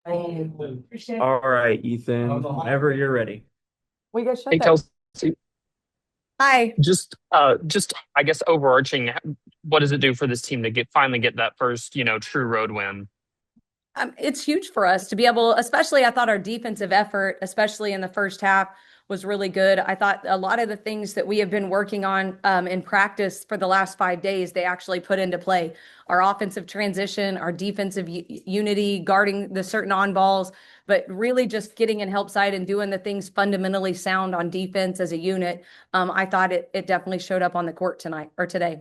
All right, Ethan, whenever you're ready. We go shut Hey, that. Kelsey, Hi. just I guess overarching, what does it do for this team to finally get that first, true road win? It's huge for us to be able, especially I thought our defensive effort, especially in the first half, was really good. I thought a lot of the things that we have been working on in practice for the last 5 days, they actually put into play. Our offensive transition, our defensive unity, guarding the certain on balls, but really just getting in help side and doing the things fundamentally sound on defense as a unit. I thought it definitely showed up on the court tonight or today.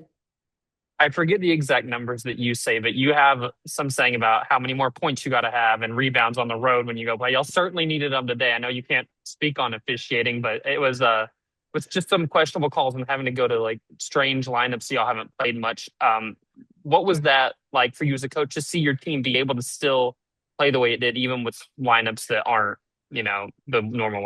I forget the exact numbers that you say, but you have some saying about how many more points you got to have and rebounds on the road when you go play. Y'all certainly needed them today. I know you can't speak on officiating, but it was with just some questionable calls and having to go to like strange lineups. Y'all haven't played much. What was that like for you as a coach to see your team be able to still play the way it did, even with lineups that aren't, the normal?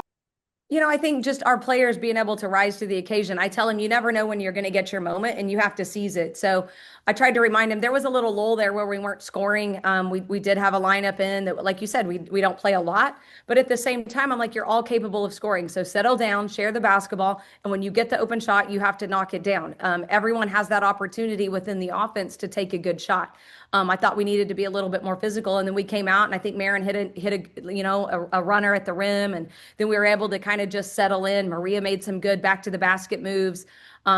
I think just our players being able to rise to the occasion. I tell them you never know when you're going to get your moment and you have to seize it. So I tried to remind him there was a little lull there where we weren't scoring. We did have a lineup in that, like you said, we don't play a lot, but at the same time, I'm like, you're all capable of scoring. So settle down, share the basketball, and when you get the open shot, you have to knock it down. Everyone has that opportunity within the offense to take a good shot. I thought we needed to be a little bit more physical, and then we came out, and I think Marin hit a runner at the rim, and then we were able to kind of just settle in. Maria made some good back to the basket moves.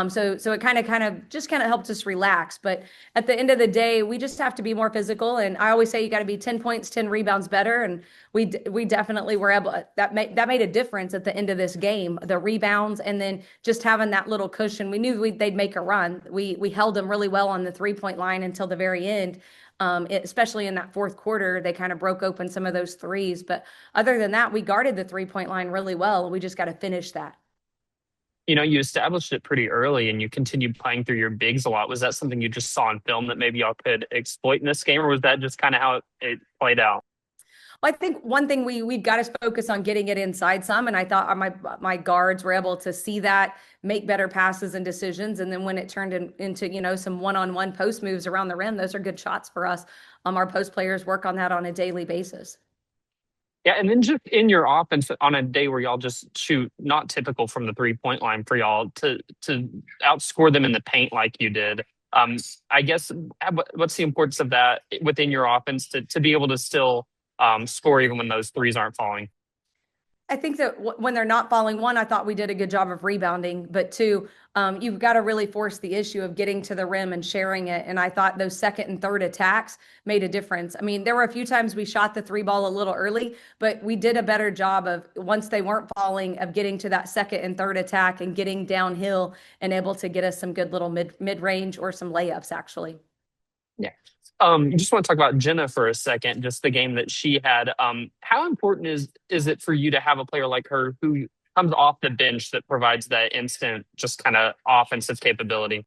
So it kind of helped us relax. But at the end of the day, we just have to be more physical. And I always say you got to be 10 points, 10 rebounds better. And we definitely were able that made a difference at the end of this game. The rebounds and then just having that little cushion. We knew they'd make a run. We held them really well on the 3-point line until the very end. Especially in that fourth quarter, they kind of broke open some of those threes. But other than that, we guarded the 3-point line really well. We just got to finish that. You established it pretty early and you continued playing through your bigs a lot. Was that something you just saw in film that maybe y'all could exploit in this game, or was that just kind of how it played out? Well, I think one thing we've got to focus on getting it inside some, and I thought my guards were able to see that, make better passes and decisions, and then when it turned into some one-on-one post moves around the rim, those are good shots for us. Our post players work on that on a daily basis. Yeah, and then just in your offense on a day where y'all just shoot not typical from the 3-point line for y'all to outscore them in the paint like you did. Um, I guess what's the importance of that within your offense to be able to still score even when those threes aren't falling? I think that when they're not falling, one, I thought we did a good job of rebounding, but two, you've got to really force the issue of getting to the rim and sharing it. And I thought those second and third attacks made a difference. I mean, there were a few times we shot the three ball a little early, but we did a better job of once they weren't falling, of getting to that second and third attack and getting downhill and able to get us some good little mid range or some layups actually. Yeah. Just want to talk about Jenna for a second, just the game that she had. How important is it for you to have a player like her who comes off the bench that provides that instant, just kind of offensive capability?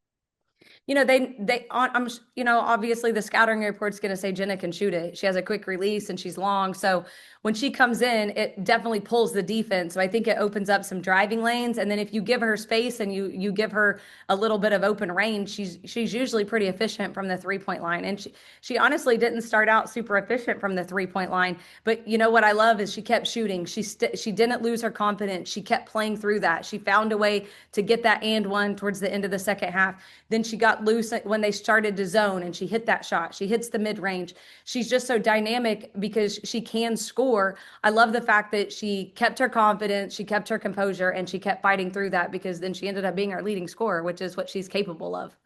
Obviously the scouting report's going to say Jenna can shoot it. She has a quick release and she's long. So when she comes in, it definitely pulls the defense. So I think it opens up some driving lanes. And then if you give her space and you give her a little bit of open range, she's usually pretty efficient from the 3-point line. And she honestly didn't start out super efficient from the 3-point line. But you know what I love is she kept shooting. She didn't lose her confidence. She kept playing through that. She found a way to get that and one towards the end of the second half. Then she got loose when they started to zone and she hit that shot. She hits the mid range. She's just so dynamic because she can score. I love the fact that she kept her confidence, she kept her composure, and she kept fighting through that because then she ended up being our leading scorer, which is what she's capable of.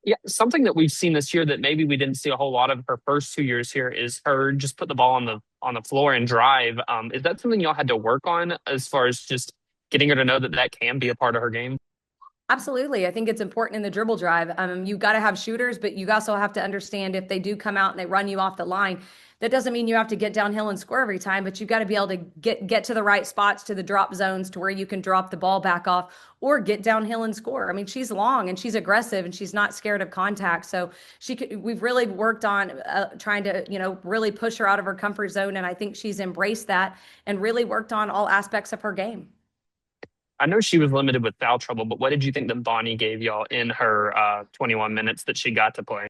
Yeah, something that we've seen this year that maybe we didn't see a whole lot of her first 2 years here is her just put the ball on the floor and drive. Is that something y'all had to work on as far as just getting her to know that that can be a part of her game? Absolutely. I think it's important in the dribble drive. You've got to have shooters, but you also have to understand if they do come out and they run you off the line, that doesn't mean you have to get downhill and score every time, but you've got to be able to get to the right spots, to the drop zones, to where you can drop the ball back off or get downhill and score. I mean, she's long and she's aggressive and she's not scared of contact. So we've really worked on trying to, really push her out of her comfort zone. And I think she's embraced that and really worked on all aspects of her game. I know she was limited with foul trouble, but what did you think that Bonnie gave y'all in her 21 minutes that she got to play?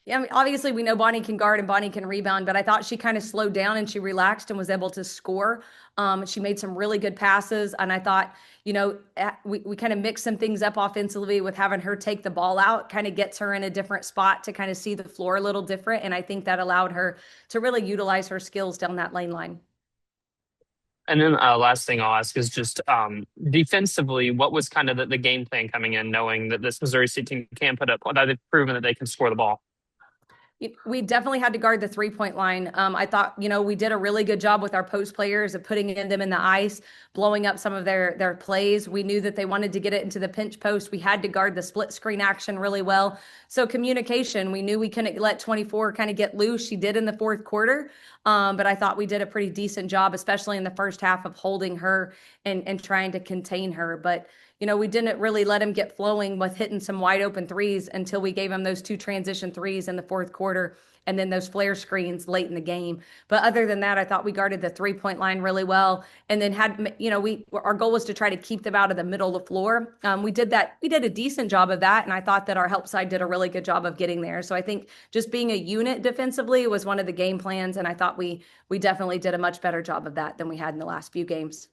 Yeah, I mean, obviously we know Bonnie can guard and Bonnie can rebound, but I thought she kind of slowed down and she relaxed and was able to score. She made some really good passes, and I thought, we kind of mixed some things up offensively with having her take the ball out, kind of gets her in a different spot to kind of see the floor a little different, and I think that allowed her to really utilize her skills down that lane line. And then last thing I'll ask is just defensively, what was kind of the game plan coming in, knowing that this Missouri State team can put up, that they've proven that they can score the ball? We definitely had to guard the 3-point line. I thought, we did a really good job with our post players of putting them in the ice, blowing up some of their plays. We knew that they wanted to get it into the pinch post. We had to guard the split screen action really well. So communication, we knew we couldn't let 24 kind of get loose. She did in the fourth quarter. But I thought we did a pretty decent job, especially in the first half, of holding her and trying to contain her. But we didn't really let him get flowing with hitting some wide open threes until we gave him those 2 transition threes in the fourth quarter and then those flare screens late in the game. But other than that, I thought we guarded the 3-point line really well. And then our goal was to try to keep them out of the middle of the floor. We did that. We did a decent job of that. And I thought that our help side did a really good job of getting there. So I think just being a unit defensively was one of the game plans. And I thought we definitely did a much better job of that than we had in the last few games.